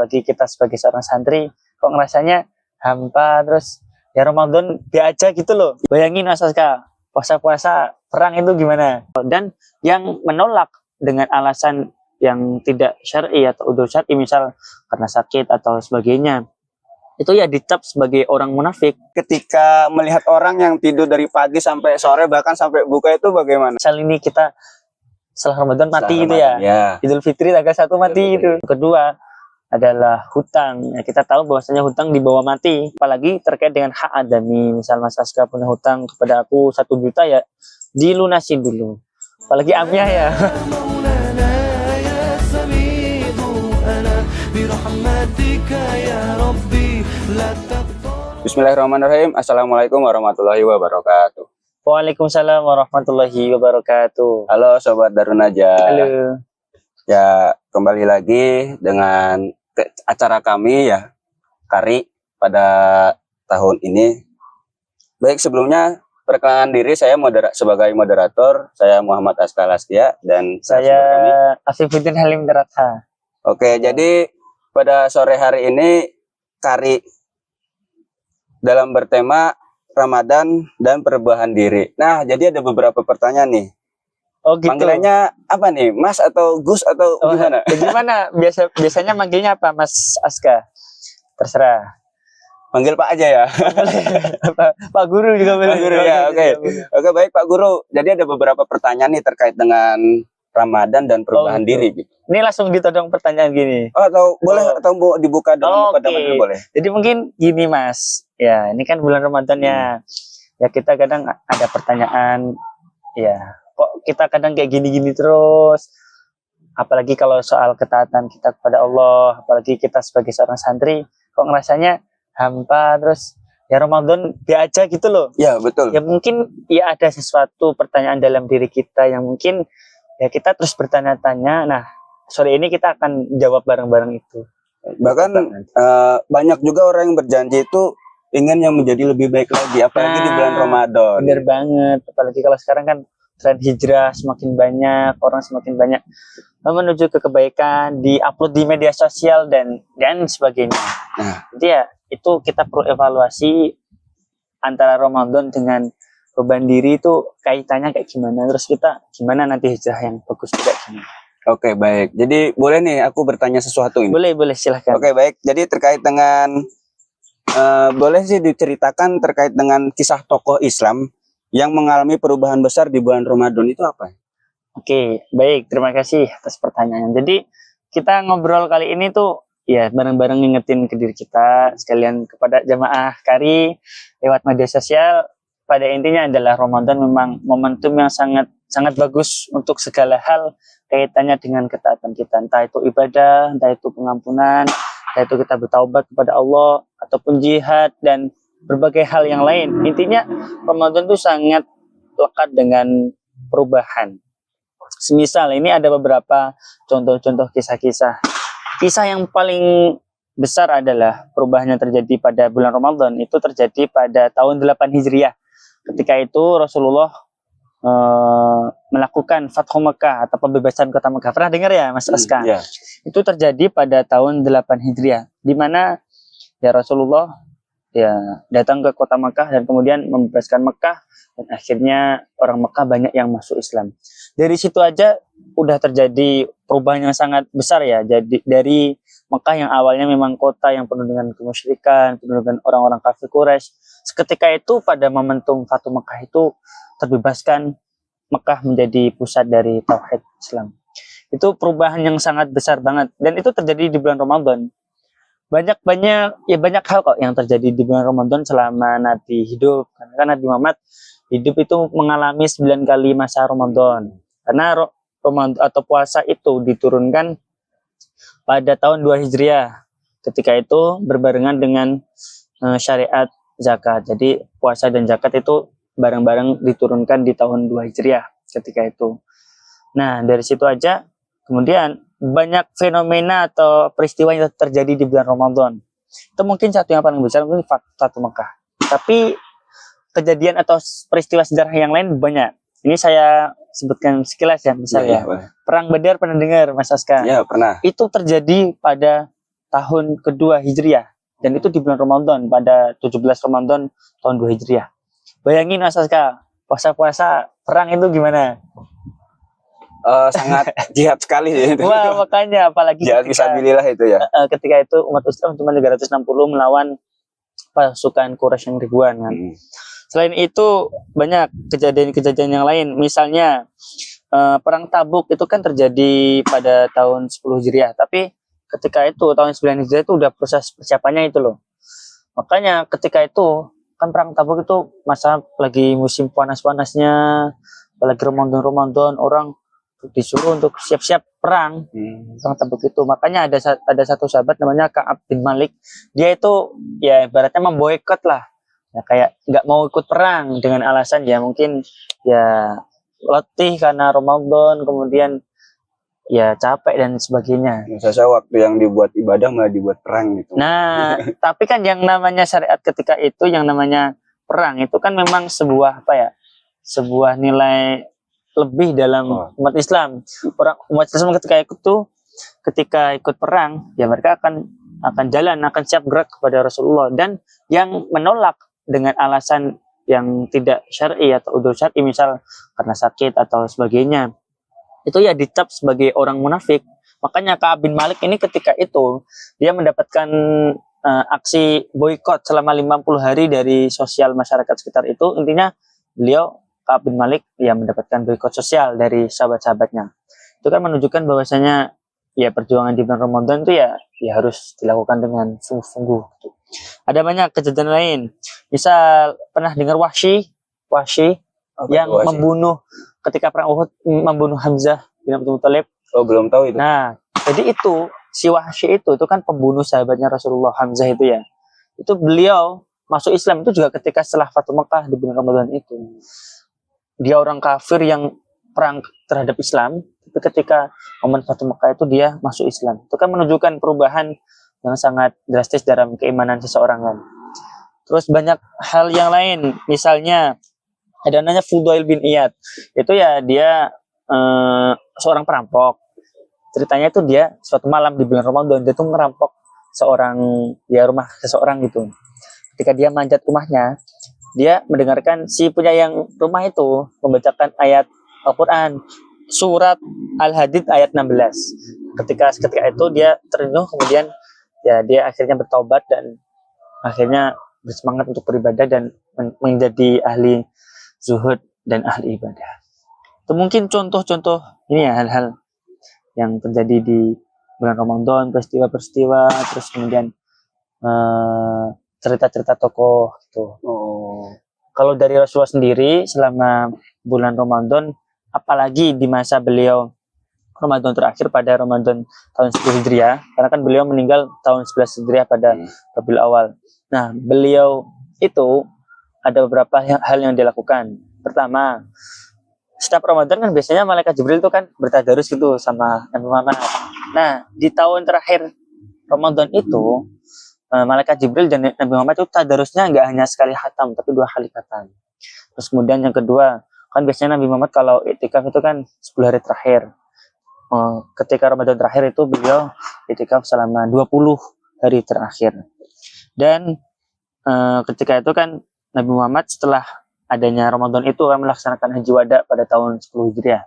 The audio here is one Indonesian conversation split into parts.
apalagi kita sebagai seorang santri kok ngerasanya hampa, terus ya Ramadan dia aja gitu loh. Bayangin Mas Aska, puasa-puasa perang itu gimana? Dan yang menolak dengan alasan yang tidak syar'i atau udzur syar'i, misal karena sakit atau sebagainya, itu ya dicap sebagai orang munafik. Ketika melihat orang yang tidur dari pagi sampai sore bahkan sampai buka itu bagaimana? Misal ini kita setelah Ramadan mati Setelah gitu Ramadan, ya. ya. Idul Fitri tanggal 1 mati itu. Kedua adalah hutang. Ya, kita tahu bahwasanya hutang dibawa mati. Apalagi terkait dengan hak adami. Misal Mas Aska punya hutang kepada aku 1 juta, ya dilunasi dulu. Apalagi Amiyah ya. Bismillahirrahmanirrahim. Assalamualaikum warahmatullahi wabarakatuh. Waalaikumsalam warahmatullahi wabarakatuh. Halo Sobat Darun Najah. Halo. Ya, kembali lagi dengan acara kami ya, Kari, pada tahun ini. Baik, sebelumnya perkenalkan diri, saya sebagai moderator, saya Muhammad Aska Lastia, dan saya Afifuddin Halim Daratha. Oke, jadi pada sore hari ini Kari dalam bertema Ramadan dan perubahan diri. Nah, jadi ada beberapa pertanyaan nih. Oh gitu. Panggilannya apa nih? Mas atau Gus atau gimana? Gimana? Biasanya manggilnya apa Mas Aska? Terserah. Panggil Pak aja ya. Pak Guru juga boleh. Pak Guru ya, oke. Oke, baik Pak Guru. Jadi ada beberapa pertanyaan nih terkait dengan Ramadan dan perubahan diri gitu. Ini langsung ditodong pertanyaan gini. Oh, atau boleh atau mau dibuka dengan mukadimah dulu boleh. Jadi mungkin gini Mas. Ya, ini kan bulan Ramadan ya. Ya kita kadang ada pertanyaan, ya kok kita kadang kayak gini-gini terus. Apalagi kalau soal ketaatan kita kepada Allah, apalagi kita sebagai seorang santri, kok ngerasanya hampa, terus ya Ramadan dia aja gitu loh. Ya, betul. Ya mungkin ya ada sesuatu pertanyaan dalam diri kita yang mungkin ya kita terus bertanya-tanya. Nah, sore ini kita akan jawab bareng-bareng itu. Bahkan banyak juga orang yang berjanji itu ingin yang menjadi lebih baik lagi, apalagi di bulan Ramadan. Bener banget, apalagi kalau sekarang kan tren hijrah semakin banyak, orang semakin banyak menuju ke kebaikan, di-upload di media sosial dan sebagainya. Nah, jadi ya itu kita perlu evaluasi antara Ramadan dengan perubahan diri itu kaitannya kayak gimana, terus kita gimana nanti hijrah yang bagus juga gimana. Oke, baik. Jadi boleh nih aku bertanya sesuatu ini? Boleh silahkan. Oke, baik. Jadi terkait dengan boleh sih diceritakan terkait dengan kisah tokoh Islam yang mengalami perubahan besar di bulan Ramadan itu apa? Oke, baik. Terima kasih atas pertanyaannya. Jadi kita ngobrol kali ini tuh ya bareng-bareng ngingetin ke diri kita, sekalian kepada jamaah Kari lewat media sosial. Pada intinya adalah Ramadan memang momentum yang sangat bagus untuk segala hal kaitannya dengan ketaatan kita. Entah itu ibadah, entah itu pengampunan, entah itu kita bertaubat kepada Allah, ataupun jihad dan berbagai hal yang lain. Intinya Ramadan itu sangat lekat dengan perubahan. Semisal ini ada beberapa contoh-contoh kisah-kisah. Kisah yang paling besar adalah perubahan yang terjadi pada bulan Ramadan. Itu terjadi pada tahun 8 Hijriah. Ketika itu Rasulullah melakukan Fathu Mekah atau pembebasan kota Mekah. Pernah dengar ya Mas Aska? Yeah. Itu terjadi pada tahun 8 Hijriah, di mana ya Rasulullah ya datang ke kota Mekah dan kemudian membebaskan Mekah, dan akhirnya orang Mekah banyak yang masuk Islam. Dari situ aja udah terjadi perubahan yang sangat besar ya. Jadi dari Mekah yang awalnya memang kota yang penuh dengan kemusyrikan, penuh dengan orang-orang kafir Quraisy, seketika itu pada momentum Fathu Mekah itu terbebaskan Mekah menjadi pusat dari tauhid Islam. Itu perubahan yang sangat besar banget, dan itu terjadi di bulan Ramadan. Banyak hal kok yang terjadi di bulan Ramadan selama Nabi hidup. Karena Nabi Muhammad hidup itu mengalami 9 kali masa Ramadan. Karena Ramadan atau puasa itu diturunkan pada tahun 2 Hijriah. Ketika itu berbarengan dengan syariat zakat. Jadi puasa dan zakat itu bareng-bareng diturunkan di tahun 2 Hijriah ketika itu. Nah, dari situ aja kemudian banyak fenomena atau peristiwa yang terjadi di bulan Ramadan. Itu mungkin satu yang paling besar, mungkin Fathu Mekah. Tapi kejadian atau peristiwa sejarah yang lain banyak. Ini saya sebutkan sekilas ya, misalnya. Perang Badar pernah dengar Mas Aska? Ya, pernah. Itu terjadi pada tahun kedua Hijriah. Dan itu di bulan Ramadan, pada 17 Ramadan tahun 2 Hijriah. Bayangin Mas Aska, puasa-puasa perang itu gimana? Sangat jihad sekali ya itu. Wah, makanya apalagi Jihad fisabilillah itu ya. ketika itu umat Islam cuma 360 melawan pasukan Quraisy yang ribuan kan. Selain itu banyak kejadian-kejadian yang lain. Misalnya perang Tabuk itu kan terjadi pada tahun 10 Hijriah, tapi ketika itu tahun 9 Hijriah itu udah proses persiapannya itu loh. Makanya ketika itu kan perang Tabuk itu masa lagi musim panas-panasnya, apalagi Ramadan orang disuruh untuk siap-siap perang. Perang Tabuk itu. Makanya ada satu sahabat namanya Ka'ab bin Malik. Dia itu ya ibaratnya memboikot lah. Ya kayak nggak mau ikut perang dengan alasan ya mungkin ya letih karena Ramadan, kemudian ya capek dan sebagainya. Saya waktu yang dibuat ibadah malah dibuat perang gitu. Nah, tapi kan yang namanya syariat ketika itu, yang namanya perang itu kan memang sebuah apa ya? Sebuah nilai lebih dalam umat Islam. Umat Islam ketika ikut perang, ya mereka akan jalan, akan siap gerak kepada Rasulullah, dan yang menolak dengan alasan yang tidak syar'i atau udzur syar'i, misal karena sakit atau sebagainya, itu ya dicap sebagai orang munafik. Makanya Ka'ab bin Malik ini ketika itu dia mendapatkan aksi boykot selama 50 hari dari sosial masyarakat sekitar itu. Intinya beliau Ka'ab bin Malik ya mendapatkan boykot sosial dari sahabat-sahabatnya. Itu kan menunjukkan bahwasanya ya perjuangan di bulan Ramadan itu ya harus dilakukan dengan sungguh-sungguh gitu. Ada banyak kejadian lain. Misal pernah dengar Wahsy yang membunuh ketika perang Uhud, membunuh Hamzah bin Abdul Muthalib. Oh, belum tahu itu. Nah, jadi itu si Wahsy itu kan pembunuh sahabatnya Rasulullah, Hamzah itu ya. Itu beliau masuk Islam itu juga ketika setelah Fatu Mekah di bulan Ramadan itu. Dia orang kafir yang perang terhadap Islam, tapi ketika momen Fatu Mekah itu dia masuk Islam. Itu kan menunjukkan perubahan yang sangat drastis dalam keimanan seseorang kan. Terus banyak hal yang lain, misalnya ada namanya Fudail bin Iyad. Itu ya dia seorang perampok. Ceritanya itu dia suatu malam di bulan Ramadan dia tuh merampok rumah seseorang gitu. Ketika dia manjat rumahnya, dia mendengarkan si penyayang rumah itu membacakan ayat Al-Qur'an surat Al-Hadid ayat 16. Ketika itu dia terenyuh, kemudian ya dia akhirnya bertobat dan akhirnya bersemangat untuk beribadah dan menjadi ahli zuhud dan ahli ibadah. Itu mungkin contoh-contoh ini ya, hal-hal yang terjadi di bulan Ramadan, peristiwa-peristiwa, terus kemudian cerita-cerita tokoh gitu. Kalau dari Rasulullah sendiri selama bulan Ramadan, apalagi di masa beliau Ramadan terakhir pada Ramadan tahun 10 Hijriah, karena kan beliau meninggal tahun 11 Hijriah pada Rabiul Awal. Nah, beliau itu ada beberapa hal yang dilakukan. Pertama, setiap Ramadan kan biasanya malaikat Jibril itu kan bertadarus gitu sama Nabi Muhammad. Nah, di tahun terakhir Ramadan itu malaikat Jibril dan Nabi Muhammad itu tadarusnya nggak hanya sekali khatam, tapi 2 kali khatam. Terus kemudian yang kedua, kan biasanya Nabi Muhammad kalau itikaf itu kan 10 hari terakhir. Ketika Ramadan terakhir itu beliau itikaf selama 20 hari terakhir. Dan ketika itu kan Nabi Muhammad setelah adanya Ramadan itu akan melaksanakan haji wada pada tahun 10 Hijriah.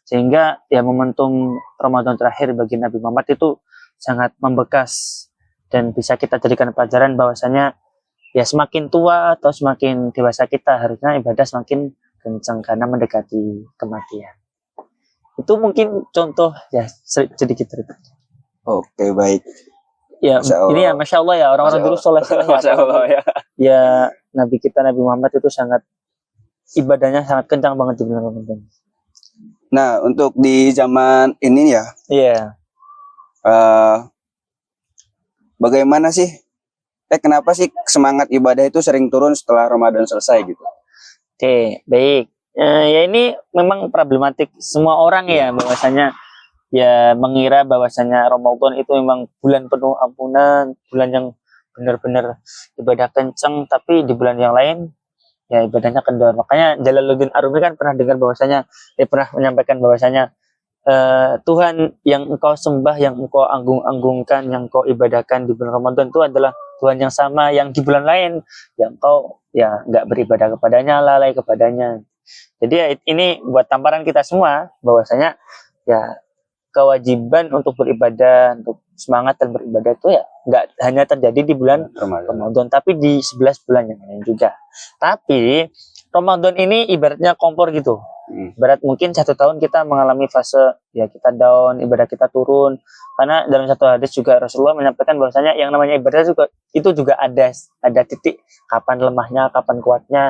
Sehingga ya momentum Ramadan terakhir bagi Nabi Muhammad itu sangat membekas dan bisa kita jadikan pelajaran bahwasanya ya semakin tua atau semakin dewasa kita harusnya ibadah semakin kencang karena mendekati kematian. Itu mungkin contoh ya sedikit cerita. Oke, baik. Ya, ini ya Masya Allah ya, orang-orang dulu soleh Masya Allah ya. Ya, Nabi kita Nabi Muhammad itu sangat ibadahnya sangat kencang banget di bulan Ramadan. Nah, untuk di zaman ini ya, bagaimana sih? Kenapa sih semangat ibadah itu sering turun setelah Ramadan selesai gitu? Oke, baik. Ya ini memang problematik semua orang ya, bahwasanya ya mengira bahwasanya Ramadan itu memang bulan penuh ampunan, bulan yang benar-benar ibadah kencang, tapi di bulan yang lain ya ibadahnya kendor. Makanya Jalaluddin Arumi kan pernah dengar bahwasanya pernah menyampaikan bahwasanya Tuhan yang engkau sembah, yang engkau anggung-anggungkan, yang engkau ibadahkan di bulan Ramadan itu adalah Tuhan yang sama yang di bulan lain yang engkau ya nggak beribadah kepadanya, lalai kepadanya. Jadi ya, ini buat tamparan kita semua bahwasanya ya kewajiban untuk beribadah, untuk semangat dan beribadah itu ya nggak hanya terjadi di bulan Ramadan, tapi di 11 bulan yang lain juga. Tapi Ramadan ini ibaratnya kompor gitu. Berat mungkin 1 tahun kita mengalami fase ya kita down, ibadah kita turun, karena dalam satu hadis juga Rasulullah menyampaikan bahwasanya yang namanya ibadah juga itu juga ada titik kapan lemahnya, kapan kuatnya.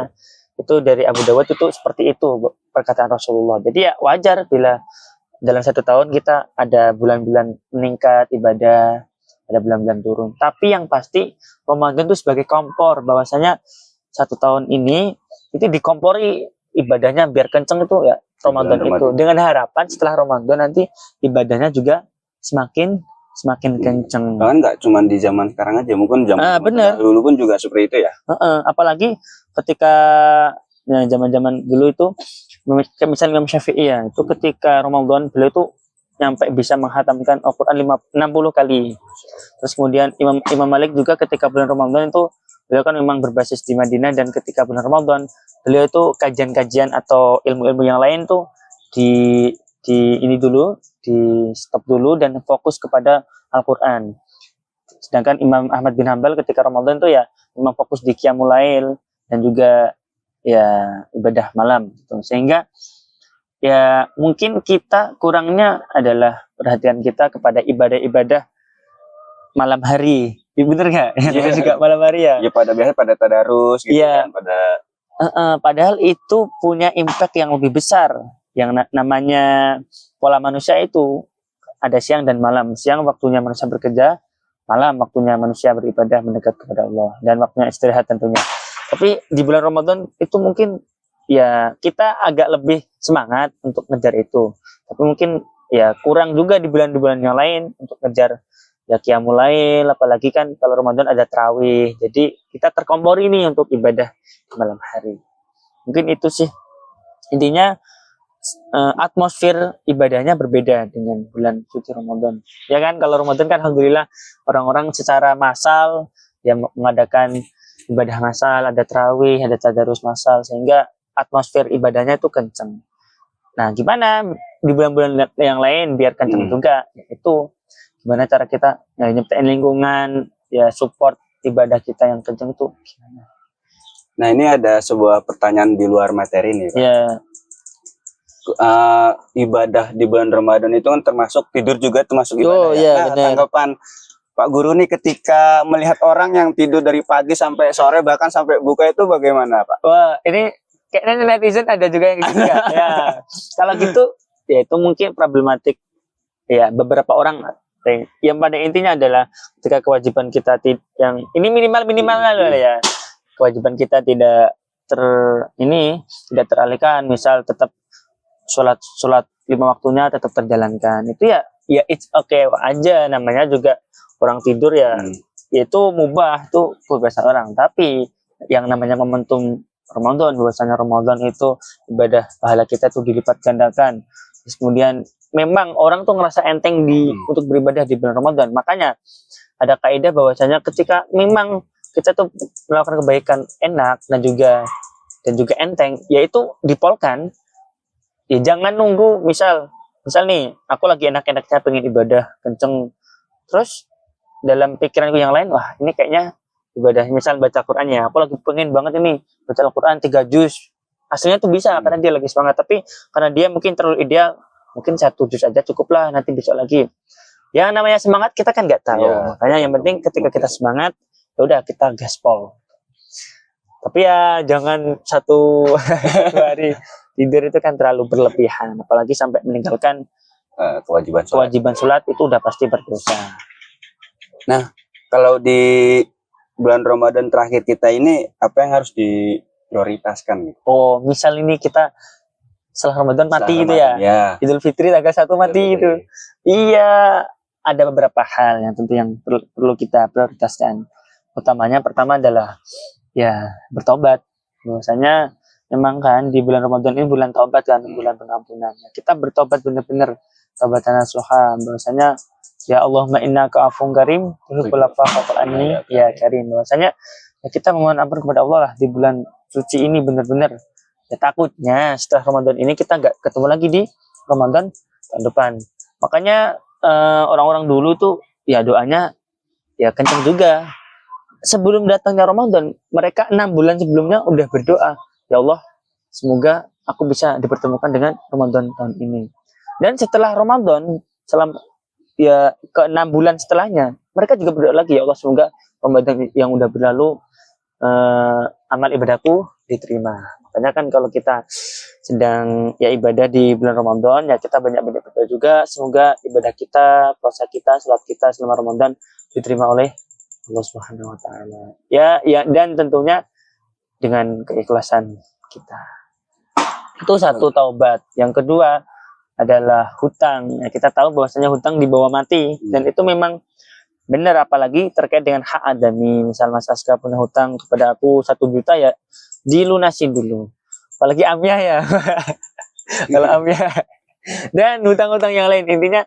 Itu dari Abu Dawud itu seperti itu perkataan Rasulullah. Jadi ya wajar bila dalam 1 tahun kita ada bulan-bulan meningkat ibadah, ada bulan-bulan turun. Tapi yang pasti Ramadan itu sebagai kompor, bahwasanya 1 tahun ini itu dikompori ibadahnya biar kenceng itu ya Ramadan itu, dengan harapan setelah Ramadan nanti ibadahnya juga semakin kenceng. Kan nggak cuma di zaman sekarang aja, mungkin zaman dulu pun juga seperti itu ya. Apalagi ketika ya, zaman-zaman dulu itu misalnya Imam Syafi'i ya, itu ketika Ramadan beliau itu sampai bisa menghatamkan Al-Quran 60 kali. Terus kemudian Imam Malik juga ketika bulan Ramadan itu beliau kan memang berbasis di Madinah, dan ketika bulan Ramadan beliau itu kajian-kajian atau ilmu-ilmu yang lain tuh di ini dulu, di stop dulu dan fokus kepada Al-Quran. Sedangkan Imam Ahmad bin Hambal ketika Ramadan tuh ya memang fokus di Qiyamul Lail dan juga ya ibadah malam gitu. Sehingga ya mungkin kita kurangnya adalah perhatian kita kepada ibadah-ibadah malam hari. Bener nggak? Ya, juga malam hari ya. Ya biasanya pada tadarus gitu ya. Kan, Padahal itu punya impact yang lebih besar. Yang namanya pola manusia itu ada siang dan malam. Siang waktunya manusia bekerja, malam waktunya manusia beribadah mendekat kepada Allah, dan waktunya istirahat tentunya. Tapi di bulan Ramadan itu mungkin ya kita agak lebih semangat untuk ngejar itu. Tapi mungkin ya kurang juga di bulan-bulan yang lain untuk ngejar ya Qiyamul Lail, apalagi kan kalau Ramadan ada tarawih. Jadi kita terkompori ini untuk ibadah malam hari. Mungkin itu sih intinya, atmosfer ibadahnya berbeda dengan bulan suci Ramadan. Ya kan, kalau Ramadan kan alhamdulillah orang-orang secara massal yang mengadakan ibadah massal, ada tarawih, ada tadarus massal, sehingga atmosfer ibadahnya itu kenceng. Nah, gimana di bulan-bulan yang lain biar kenceng juga? Itu gimana cara kita ya, nyiptain lingkungan, ya support ibadah kita yang kenceng itu gimana? Nah, ini ada sebuah pertanyaan di luar materi nih, Pak. Ya. Ibadah di bulan Ramadan itu kan termasuk tidur juga termasuk Oh, ibadah. ya, nah, tanggapan Pak Guru nih ketika melihat orang yang tidur dari pagi sampai sore bahkan sampai buka itu bagaimana, Pak? Wah, ini kayaknya netizen ada juga yang gitu ya. Ya. Kalau gitu ya itu mungkin problematik ya beberapa orang. Yang pada intinya adalah ketika kewajiban kita yang ini minimal lah ya, kewajiban kita tidak tidak teralihkan, misal tetap sholat 5 waktunya tetap terjalankan, itu ya it's okay aja, namanya juga orang tidur ya, itu mubah, tuh kebebasan orang. Tapi yang namanya momentum Ramadan, bahwasanya Ramadan itu ibadah pahala kita tuh dilipat gandakan. Terus kemudian memang orang tuh ngerasa enteng untuk beribadah di bulan Ramadan. Makanya ada kaidah bahwasanya ketika memang kita tuh melakukan kebaikan enak dan juga enteng, yaitu dipolkan. Ya jangan nunggu, misal nih aku lagi enak-enaknya pengen ibadah kenceng, terus dalam pikiranku yang lain, wah ini kayaknya ibadah misal baca Qurannya, aku lagi pengen banget ini baca Al-Quran 3 juz. Aslinya tuh bisa karena dia lagi semangat, tapi karena dia mungkin terlalu ideal, mungkin 1 juz aja cukup lah, nanti besok lagi. Yang namanya semangat kita kan nggak tahu. Ya, makanya yang penting ketika kita semangat, ya udah kita gaspol. Tapi ya jangan satu hari tidur itu kan terlalu berlebihan, apalagi sampai meninggalkan kewajiban sholat itu udah pasti berdosa. Nah, kalau di bulan Ramadan terakhir kita ini apa yang harus diprioritaskan? Oh, misal ini kita setelah Ramadan mati gitu ya. Idul Fitri tanggal 1 mati itu. Iya, ada beberapa hal yang tentu yang perlu kita prioritaskan. Pertama adalah ya bertobat. Bahwasanya memang kan di bulan Ramadan ini bulan taubat kan, bulan pengampunan. Kita bertobat benar-benar taubatan nasuha, bahwasanya ya Allahumma innaka afuwwun karim tuhibbul afwa fa'fu anni ya karim, bahwasanya ya kita memohon ampun kepada Allah lah di bulan suci ini benar-benar. Ya takutnya setelah Ramadan ini kita nggak ketemu lagi di Ramadan tahun depan. Makanya orang-orang dulu tuh ya doanya ya kenceng juga. Sebelum datangnya Ramadan, mereka 6 bulan sebelumnya udah berdoa, ya Allah, semoga aku bisa dipertemukan dengan Ramadan tahun ini. Dan setelah Ramadan, selama ya ke 6 bulan setelahnya, mereka juga berdoa lagi, ya Allah, semoga Ramadan yang udah berlalu amal ibadahku diterima. Makanya kan kalau kita sedang ya ibadah di bulan Ramadan, ya kita banyak-banyak berdoa juga, semoga ibadah kita, puasa kita, salat kita selama Ramadan diterima oleh Allah Subhanahu wa taala. Ya, dan tentunya dengan keikhlasan kita. Itu satu taubat. Yang kedua adalah hutang. Ya, kita tahu bahwasanya hutang dibawa mati dan itu memang benar, apalagi terkait dengan hak adami. Misal Mas Aska punya hutang kepada aku 1 juta, ya dilunasin dulu. Apalagi Amyah ya. Kalau Amyah dan hutang-hutang yang lain, intinya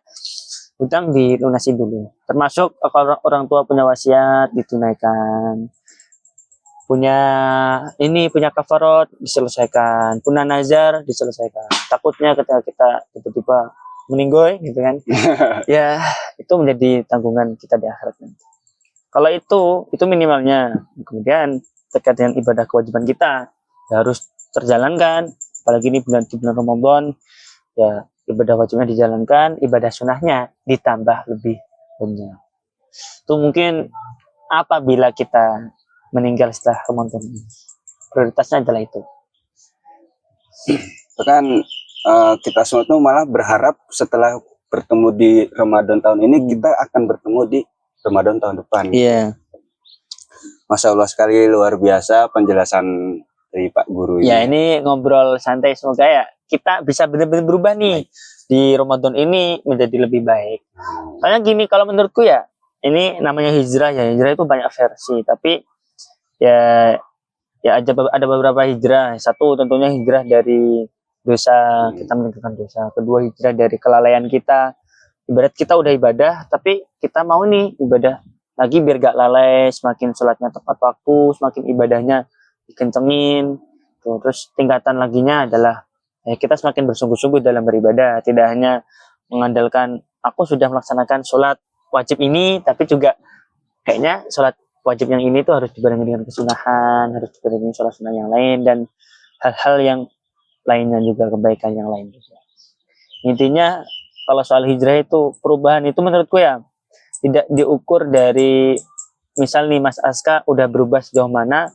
hutang dilunasi dulu. Termasuk kalau orang tua punya wasiat ditunaikan. Punya kafarat diselesaikan, punya nazar diselesaikan. Takutnya ketika kita tiba-tiba meninggoy gitu kan. Ya, itu menjadi tanggungan kita di akhirat nanti. Kalau itu minimalnya. Kemudian terkait dengan ibadah kewajiban kita ya harus terjalankan. Apalagi ini bulan Ramadan, ya ibadah wajibnya dijalankan, ibadah sunnahnya ditambah lebih banyak. Itu mungkin apabila kita meninggal setelah Ramadan ini, prioritasnya adalah itu. Bahkan kita semua tuh malah berharap setelah bertemu di Ramadan tahun ini kita akan bertemu di Ramadan tahun depan. Iya. Masya Allah sekali, luar biasa penjelasan dari Pak Guru. Ya, ini ngobrol santai, semoga ya kita bisa benar-benar berubah nih di Ramadan ini menjadi lebih baik. Soalnya gini, kalau menurutku ya, ini namanya hijrah ya. Hijrah itu banyak versi, tapi ya ada beberapa hijrah. Satu tentunya hijrah dari dosa, kita meninggalkan dosa. Kedua, hijrah dari kelalaian kita. Ibarat kita udah ibadah, tapi kita mau nih ibadah lagi biar gak lalai, semakin sholatnya tepat waktu, semakin ibadahnya dikencengin. Terus tingkatan laginya adalah kita semakin bersungguh-sungguh dalam beribadah, tidak hanya mengandalkan aku sudah melaksanakan sholat wajib ini, tapi juga kayaknya sholat wajib yang ini tuh harus dibarengi dengan kesunahan, harus dibarengi dengan sholat sunnah yang lain, dan hal-hal yang lainnya juga, kebaikan yang lain juga. Intinya kalau soal hijrah itu, perubahan itu menurutku ya tidak diukur dari misal nih Mas Aska udah berubah sejauh mana,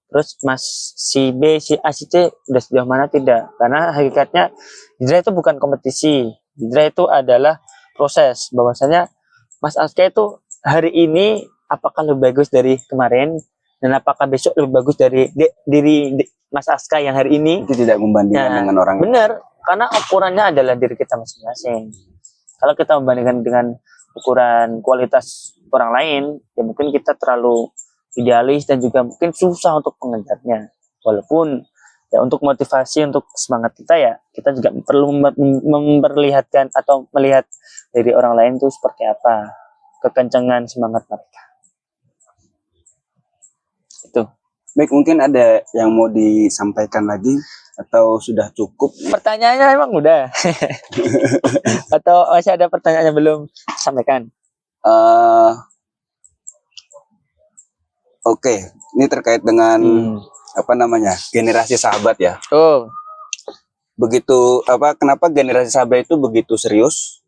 terus Mas si B, si A, si C udah sejauh mana, tidak. Karena hakikatnya hijrah itu bukan kompetisi. Hijrah itu adalah proses. Bahwasanya Mas Aska itu hari ini apakah lebih bagus dari kemarin, dan apakah besok lebih bagus dari diri Mas Aska yang hari ini. Itu tidak membandingkan dengan orang. Benar, karena ukurannya adalah diri kita masing-masing. Kalau kita membandingkan dengan ukuran kualitas orang lain, ya mungkin kita terlalu idealis dan juga mungkin susah untuk mengejarnya. Walaupun ya untuk motivasi, untuk semangat kita, ya kita juga perlu memperlihatkan atau melihat dari orang lain itu seperti apa kekencangan semangat mereka. Itu. Baik, mungkin ada yang mau disampaikan lagi atau sudah cukup? Pertanyaannya emang udah. Atau masih ada pertanyaan yang belum sampaikan? Oke, ini terkait dengan apa namanya, generasi sahabat ya. Oh, Begitu kenapa generasi sahabat itu begitu serius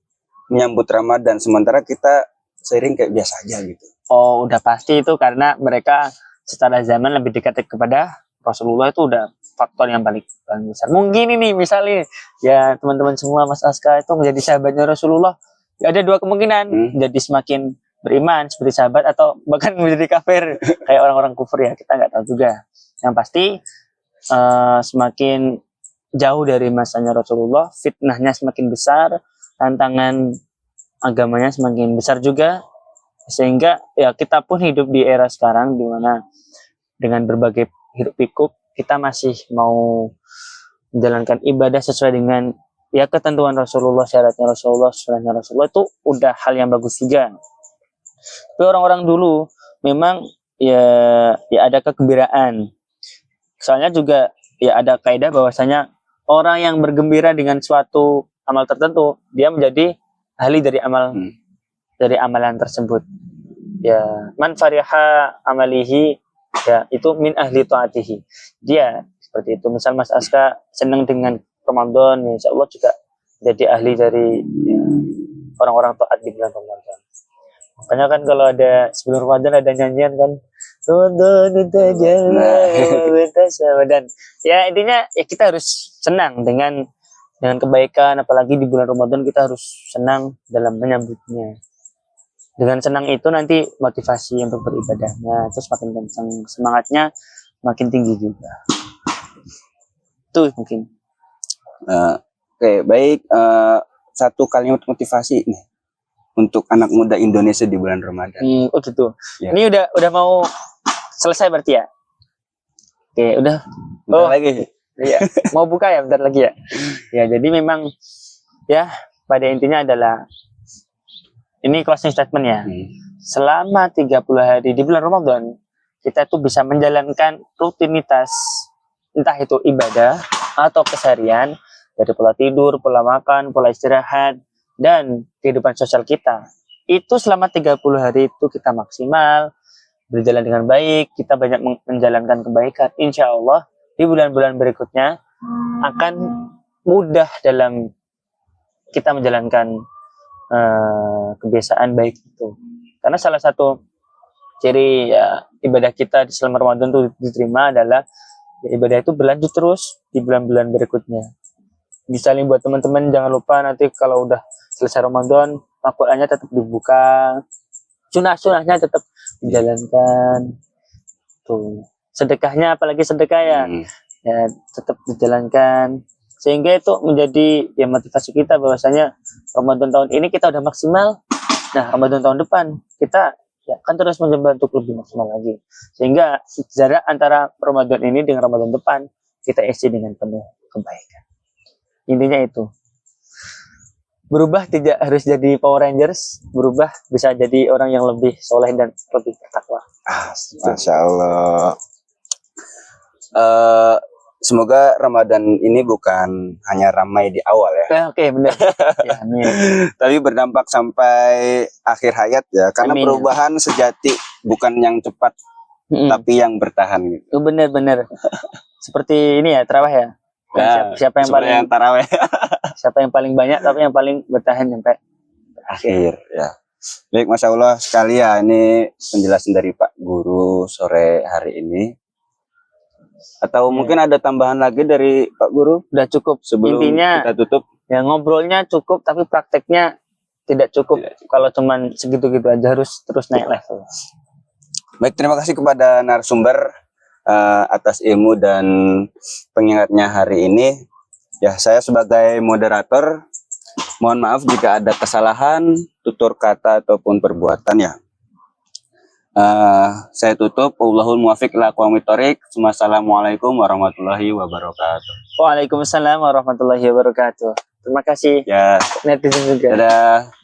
menyambut Ramadan sementara kita sering kayak biasa aja gitu? oh udah pasti itu karena mereka secara zaman lebih dekat kepada Rasulullah, itu udah faktor yang paling besar. Mungkin ini misalnya ya teman-teman semua, Mas Aska itu menjadi sahabatnya Rasulullah, ya ada dua kemungkinan, jadi semakin beriman seperti sahabat atau bahkan menjadi kafir kayak orang-orang kufur, ya kita nggak tahu juga. Yang pasti semakin jauh dari masanya Rasulullah, fitnahnya semakin besar, tantangan agamanya semakin besar juga, sehingga ya kita pun hidup di era sekarang di mana dengan berbagai hiruk pikuk kita masih mau menjalankan ibadah sesuai dengan ya ketentuan Rasulullah, syaratnya Rasulullah, sunnahnya Rasulullah itu udah hal yang bagus juga. Tapi orang-orang dulu memang ya ada kegembiraan. Soalnya juga ya ada kaidah bahwasanya orang yang bergembira dengan suatu amal tertentu, dia menjadi ahli dari amalan tersebut. Ya, man fariha amalihi, ya itu min ahli taatihi. Dia seperti itu. Misal Mas Aska senang dengan Ramadan, ya insya Allah juga jadi ahli dari ya, orang-orang taat di bulan Ramadan. Makanya kan kalau ada sebelum Ramadan ada nyanyian kan, dan ya intinya ya kita harus senang dengan kebaikan, apalagi di bulan Ramadan kita harus senang dalam menyambutnya. Dengan senang itu nanti motivasi untuk beribadahnya terus makin kencang, semangatnya makin tinggi juga. Tuh mungkin. Oke, baik. Satu kalimat motivasi nih untuk anak muda Indonesia di bulan Ramadan. Oh gitu. Ya. Ini udah mau selesai berarti ya? Oke, udah. Bentar lagi. Iya. Mau buka ya bentar lagi ya. Ya, jadi memang ya pada intinya adalah ini closing statement ya. Selama 30 hari di bulan Ramadan, kita tuh bisa menjalankan rutinitas entah itu ibadah atau keseharian dari pola tidur, pola makan, pola istirahat dan kehidupan sosial kita. Itu selama 30 hari itu kita maksimal berjalan dengan baik, kita banyak menjalankan kebaikan. Insya Allah di bulan-bulan berikutnya akan mudah dalam kita menjalankan kebiasaan baik itu. Karena salah satu ciri ya, ibadah kita di selama Ramadan itu diterima adalah ya, ibadah itu berlanjut terus di bulan-bulan berikutnya. Misalnya buat teman-teman jangan lupa nanti kalau udah selesai Ramadan, Al-Qur'annya tetap dibuka, sunah-sunahnya tetap dijalankan. Tuh. Sedekahnya apalagi sedekah ya tetap dijalankan, sehingga itu menjadi ya motivasi kita bahwasanya Ramadan tahun ini kita udah maksimal. Nah, Ramadan tahun depan kita ya kan terus mencoba untuk lebih maksimal lagi, sehingga jarak antara Ramadan ini dengan Ramadan depan kita isi dengan penuh kebaikan. Intinya itu, berubah tidak harus jadi Power Rangers, berubah bisa jadi orang yang lebih soleh dan lebih bertakwa. Masya Allah. Semoga Ramadan ini bukan hanya ramai di awal ya. Oke, benar. Ya, amin. Tapi berdampak sampai akhir hayat ya. Karena Amin. perubahan sejati bukan yang cepat, tapi yang bertahan gitu. Benar. Seperti ini ya, tarawih ya. Nah, Siapa yang paling taraweh siapa yang paling banyak tapi yang paling bertahan sampai akhir ya. Baik, Masya Allah sekali ya, ini penjelasan dari Pak Guru sore hari ini. Atau mungkin ada tambahan lagi dari Pak Guru? Udah cukup. Sebelum Intinya kita tutup. ya ngobrolnya cukup tapi prakteknya tidak cukup. Kalau cuman segitu-gitu aja, harus terus naik level. Baik, terima kasih kepada narasumber atas ilmu dan pengingatnya hari ini. Ya, saya sebagai moderator mohon maaf jika ada kesalahan, tutur kata ataupun perbuatan ya. Saya tutup. Wallahul muwaffiq ila aqwamit thoriq. Wassalamualaikum warahmatullahi wabarakatuh. Waalaikumsalam warahmatullahi wabarakatuh. Terima kasih Ya, netizen juga. dadah.